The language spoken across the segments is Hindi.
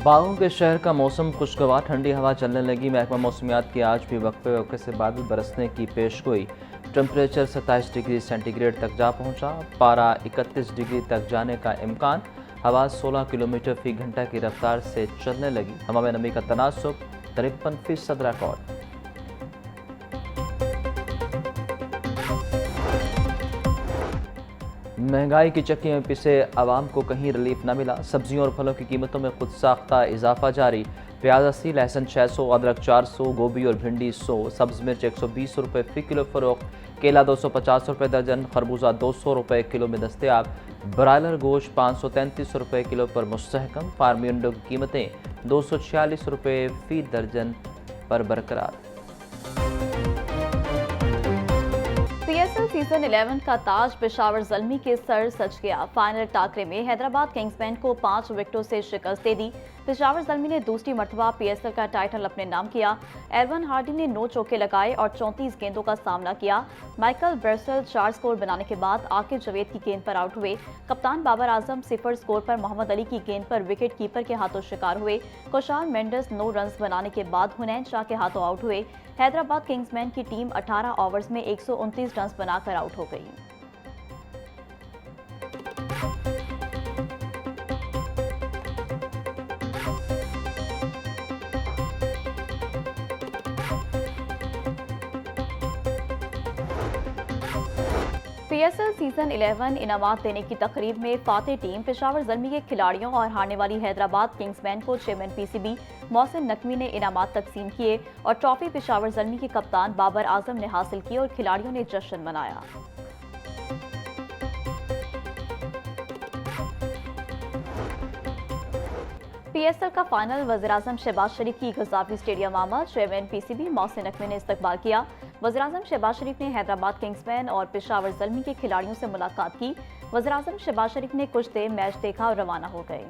बागों के शहर का मौसम खुशगवार, ठंडी हवा चलने लगी। महकमा मौसमियात की आज भी वक्फे वक्फे से बादल बरसने की पेशगोई। टेम्परेचर 27 डिग्री सेंटीग्रेड तक जा पहुंचा। पारा 31 डिग्री तक जाने का इम्कान। हवा 16 किलोमीटर फी घंटा की रफ्तार से चलने लगी। हवा में नमी का तनासुब 53% रिकॉर्ड। महंगाई की चक्की में पिसे आवाम को कहीं रिलीफ न मिला। सब्जियों और फलों की कीमतों में खुद साख्ता इजाफा जारी। प्याज 80, लहसुन 600, अदरक 400, गोभी और भिंडी 100, सब्ज मिर्च 120 रुपये फी किलो फरोख्त। केला 250 रुपये दर्जन, खरबूजा 200 रुपये किलो में दस्तयाब। ब्रायलर गोश्त 533 रुपये किलो पर मुस्तहकम। फार्मी अंडों की कीमतें 246 रुपये फी दर्जन पर बरकरार। पीएसएल सीजन 11 का ताज पेशावर ज़ल्मी के सर सज गया। फाइनल टाकरे में हैदराबाद किंग्समैन को 5 विकेटों से शिकस्त दे दी। पेशावर ज़ल्मी ने दूसरी मरतबा पीएसएल का टाइटल अपने नाम किया। एरवन हार्डी ने 9 चौके लगाए और 34 गेंदों का सामना किया। माइकल ब्रेसल 4 स्कोर बनाने के बाद आकिब जवेद की गेंद पर आउट हुए। कप्तान बाबर आजम 0 स्कोर पर मोहम्मद अली की गेंद पर विकेट कीपर के हाथों शिकार हुए। कुशाल मेंडिस 9 रन बनाने के बाद हुनैन शाह के हाथों आउट हुए। हैदराबाद किंग्समैन की टीम 18 ओवर्स में 129 रन बनाकर आउट हो गई। पीएसएल सीजन 11 इनामात देने की तकरीब में फातेह टीम पेशावर ज़ल्मी के खिलाड़ियों और हारने वाली हैदराबाद किंग्समैन को चेयरमैन पीसीबी मोहसिन नकवी ने इनामात तकसीम किए और ट्रॉफी पेशावर ज़ल्मी के कप्तान बाबर आजम ने हासिल की और खिलाड़ियों ने जश्न मनाया। पीएसएल का फाइनल वज़ीर-ए-आज़म शहबाज शरीफ की गज़ाफी स्टेडियम आमद। चेयरमैन पीसीबी मोहसिन नकवी ने इस्तकबाल किया। वज़ीर-ए-आज़म शहबाज शरीफ ने हैदराबाद किंग्समैन और पेशावर ज़ल्मी के खिलाड़ियों से मुलाकात की। वज़ीर-ए-आज़म शहबाज शरीफ ने कुछ देर मैच देखा और रवाना हो गए।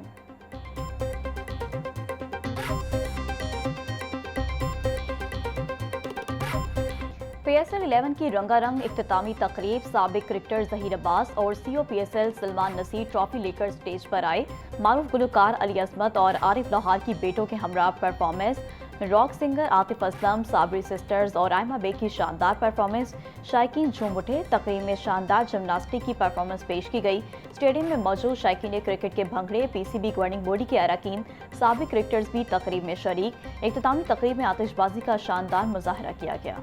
पीएसएल 11 की रंगारंग इख्तितामी तकरीब। साबिक क्रिकेटर ज़हीर अब्बास और CEO PSL Salman Nasir trophy लेकर स्टेज पर आए। मारूफ गुलकार अली अजमत और आरिफ लोहार की बेटों के हमरा performance. Rock singer Atif Aslam, Sabri sisters और आयमा बेग की शानदार परफॉर्मेंस। शायकीन झूम उठे। तकरीब में शानदार जिमनास्टिक की परफॉर्मेंस पेश की गई। स्टेडियम में मौजूद शायकीन क्रिकेट के भंगड़े, पीसीबी गवर्निंग बॉडी के अरकान, साबिक क्रिकेटर्स भी तकरीब में शरीक। इख्तितामी तकरीब में आतिशबाजी का शानदार मुजाहरा किया गया।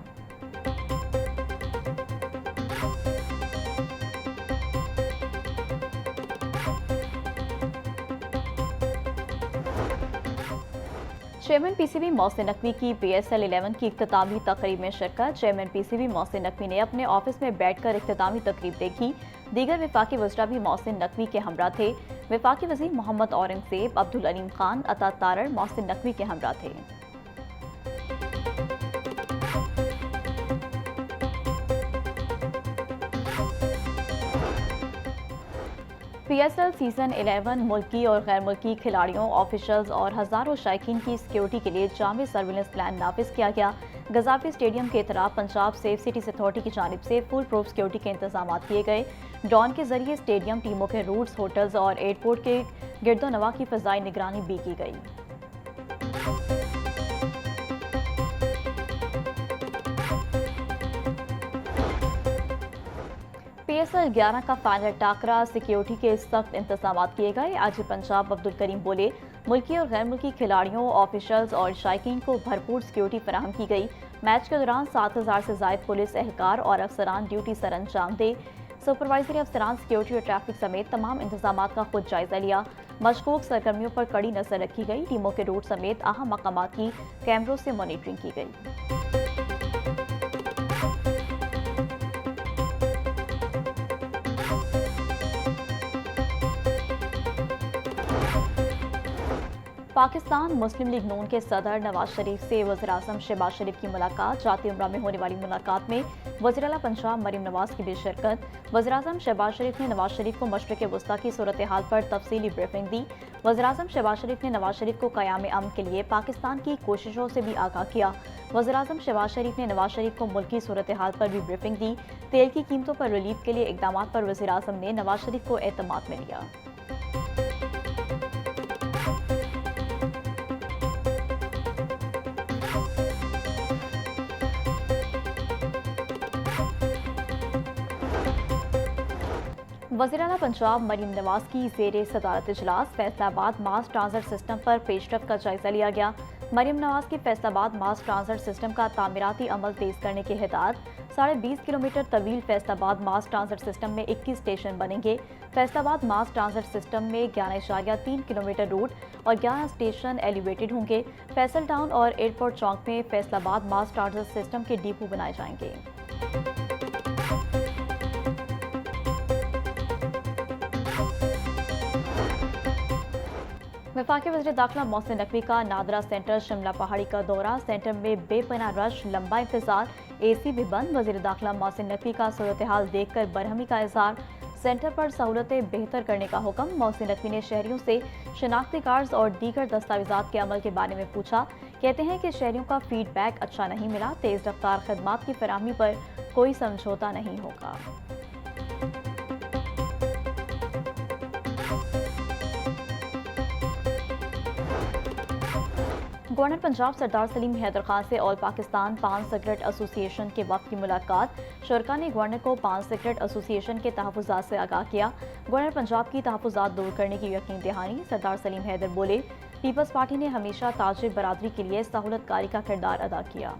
चेयरमैन पीसीबी मोहसिन नकवी की पीएसएल 11 की इख्तितामी तकरीब में शिरकत। चेयरमैन पीसीबी मोहसिन नकवी ने अपने ऑफिस में बैठकर इख्तितामी तकरीब देखी। दीगर वफाकी वज़रा भी मोहसिन नकवी के हमरा थे। वफाकी वज़ीर मोहम्मद औरंगज़ेब, अब्दुल अलीम खान, अता तारड़ मोहसिन नकवी के हमरा थे। पीएसएल सीजन 11 मुल्की और गैर मुल्की खिलाड़ियों, ऑफिशियल्स और हज़ारों शायकीन की सिक्योरिटी के लिए जामे सर्विलेंस प्लान नाफिज किया गया। गजाफी स्टेडियम के इतराफ पंजाब सेफ सिटीज़ अथॉरिटी की जानिब से फुल प्रूफ सिक्योरिटी के इंतजाम किए गए। ड्रोन के जरिए स्टेडियम टीमों के रूट्स, होटल्स और एयरपोर्ट के गिरदोनवा की फ़ज़ाई निगरानी भी की गई। पीएसएल 11 का फाइनल टाकरा। सिक्योरिटी के सख्त इंतजाम किए गए। आज पंजाब अब्दुल करीम बोले, मुल्की और गैर मुल्की खिलाड़ियों, ऑफिशियल्स और शायकीन को भरपूर सिक्योरिटी फराहम की गई। मैच के दौरान 7000 से ज़ायद पुलिस एहलकार और अफसरान ड्यूटी सर अंजाम दे। सुपरवाइजरी अफसरान सिक्योरिटी और ट्रैफिक समेत तमाम इंतजाम का खुद जायजा लिया। मशकूक सरगर्मियों पर कड़ी नजर रखी गई। टीमों के रूट समेत अहम मकामात की कैमरों से मॉनिटरिंग की गई। पाकिस्तान मुस्लिम लीग नून के सदर नवाज शरीफ से वज़ीर-ए-आज़म शहबाज शरीफ की मुलाकात। जाती उम्रा में होने वाली मुलाकात में वज़ीर आला पंजाब मरीम नवाज की भी शिरकत। वज़ीर-ए-आज़म शहबाज शरीफ ने नवाज शरीफ को मशरिक़ वस्ता की सूरत हाल पर तफसीली ब्रीफिंग दी। वज़ीर-ए-आज़म शहबाज शरीफ ने नवाज शरीफ को क़याम अमन के लिए पाकिस्तान की कोशिशों से भी आगाह किया। वज़ीर-ए-आज़म शहबाज शरीफ ने नवाज शरीफ को मुल्की सूरत हाल पर भी ब्रीफिंग दी। तेल की कीमतों पर रिलीफ के लिए इक़दाम पर वज़ीर-ए-आज़म ने नवाज शरीफ को एतमाद में लिया। वज़ीर-ए-आला पंजाब मरीम नवाज की ज़ेरे सदारत इजलास फैसलाबाद मास ट्रांजिट सिस्टम पर पेशरफ का जायजा लिया गया। मरीम नवाज की फैसलाबाद मास ट्रांजिट सिस्टम का तामीराती अमल तेज करने की हिदायत। 20.5 किलोमीटर तवील फैसलाबाद मास ट्रांजिट सिस्टम में 21 स्टेशन बनेंगे। फैसलाबाद मास ट्रांजिट सिस्टम में 11.3 किलोमीटर रूट और 11 स्टेशन एलिवेटेड होंगे। फैसल टाउन और एयरपोर्ट चौक में फैसलाबाद मास ट्रांजिट सिस्टम के डिपो बनाए जाएंगे। वफाकी वज़ीर दाखिला मोहसिन नकवी का नादरा सेंटर शिमला पहाड़ी का दौरा। सेंटर में बेपनाह रश, लंबा इंतजार, AC भी बंद। वज़ीर दाखिला मोहसिन नकवी का सूरत हाल देखकर बरहमी का इज़हार। सेंटर पर सहूलतें बेहतर करने का हुक्म। मोहसिन नकवी ने शहरियों से शनाख्ती कार्ड और दीगर दस्तावेजात के अमल के बारे में पूछा। कहते हैं कि शहरियों का फीडबैक अच्छा नहीं मिला। तेज रफ्तार खदमात की फराहमी पर कोई समझौता नहीं होगा। गवर्नर पंजाब सरदार सलीम हैदर खान से ऑल पाकिस्तान पान सिगरेट एसोसिएशन के वक्त की मुलाकात। शुरका ने गवर्नर को पान सिगरेट एसोसिएशन के तहफ़्फ़ुज़ात से आगाह किया। गवर्नर पंजाब की तहफ़्फ़ुज़ात दूर करने की यकीन दहानी। सरदार सलीम हैदर बोले, पीपल्स पार्टी ने हमेशा ताजिर बरादरी के लिए सहूलतकारी का किरदार अदा किया।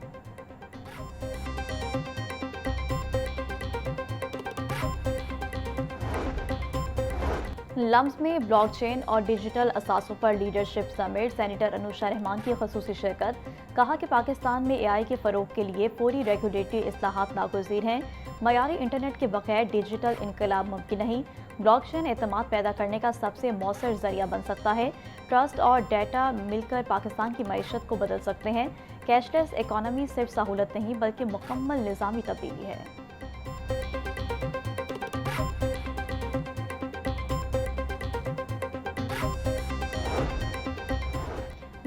लम्स में ब्लॉकचेन और डिजिटल असासों पर leadership summit. Senator Anusha Rahman की ख़ुसूसी शिरकत। कहा कि पाकिस्तान में AI के फ़रोग के लिए पूरी रेगुलेटरी इस्लाहात नागुज़ीर हैं। मयारी इंटरनेट के बगैर डिजिटल इनकलाब मुमकिन नहीं। ब्लॉकचेन एतमाद पैदा करने का सबसे मौसर जरिया बन सकता है। ट्रस्ट और डेटा मिलकर पाकिस्तान की मईशत को बदल सकते हैं। कैशलेस इकॉनमी सिर्फ सहूलत नहीं बल्कि मुकम्मल निज़ामी तब्दीली है।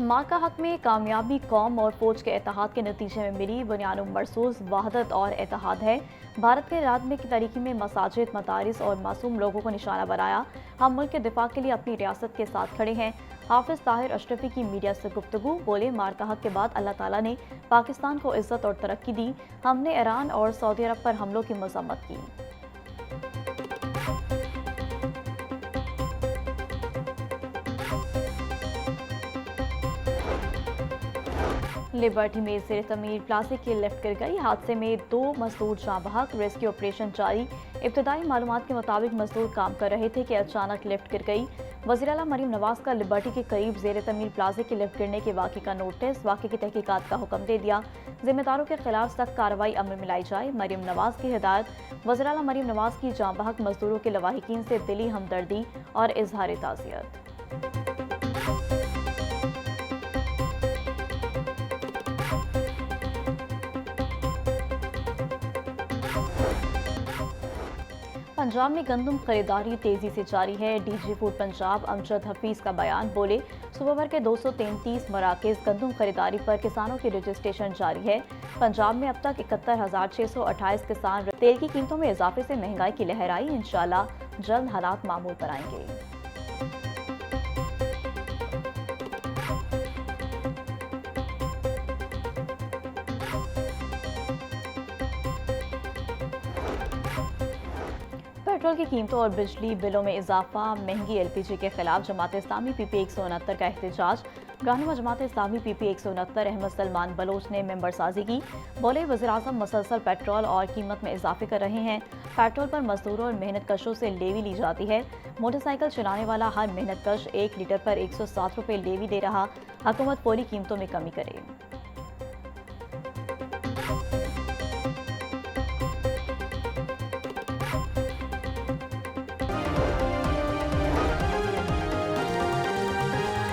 माँ का हक में कामयाबी कौम और फौज के इत्तेहाद के नतीजे में मिली। बुनियाद मरसूस वहदत और इत्तेहाद है। भारत के इराद में की तरीके में मसाजिद, मदारिस और मासूम लोगों को निशाना बनाया। हम मुल्क के दिफा के लिए अपनी रियासत के साथ खड़े हैं। हाफिज ताहिर अशरफी की मीडिया से गुफ्तगू। बोले, मार का हक के बाद अल्लाह ताला ने पाकिस्तान को इज्जत और तरक्की दी। हमने ईरान और सऊदी अरब पर हमलों की मजम्मत की। लिबर्टी में ज़ेरे तमीर प्लास्टिक की लिफ्ट गिर गई। हादसे में 2 मजदूर जाँ बहक। रेस्क्यू ऑपरेशन जारी। इब्तदाई मालूमात के मुताबिक मजदूर काम कर रहे थे कि अचानक लिफ्ट गिर गई। वज़ीर-ए-आला मरीम नवाज का लिबर्टी के करीब ज़ेरे तमीर प्लास्टिक की लिफ्ट गिरने के वाक़े का नोटिस। वाक़े की तहकीकात का हुक्म दे दिया। जिम्मेदारों के खिलाफ सख्त कार्रवाई अमल में लाई जाए। मरीम नवाज की हिदायत। वज़ीर-ए-आला मरीम नवाज की जाँ बहक मजदूरों के लवाहिकीन से दिली हमदर्दी और इजहार ताज़ियत। पंजाब में गंदम खरीदारी तेजी से जारी है। DG फूड पंजाब अमजद हफीज का बयान। बोले, सूबे भर के 233 मराकज़ गंदम खरीदारी पर किसानों की रजिस्ट्रेशन जारी है। पंजाब में अब तक 71,628 किसान तेल की कीमतों में इजाफे से महंगाई की लहर आई। इंशाअल्लाह जल्द हालात मामूल पर आएंगे। पेट्रोल की कीमतों और बिजली बिलों में इजाफा, महंगी LPG के खिलाफ जमात इस्लामी PP 169 का एहतजाज। रहनुमा जमात इस्लामी PP 169 अहमद सलमान बलोच ने मेंबर साजी की। बोले, वज़ीर-ए-आज़म मुसलसल पेट्रोल और कीमत में इजाफे कर रहे हैं। पेट्रोल पर मजदूरों और मेहनत कशों से लेवी ली जाती है। मोटरसाइकिल चलाने वाला हर मेहनत कश 1 लीटर पर 107 रुपये लेवी दे रहा। हुकूमत फौरी कीमतों में कमी करे।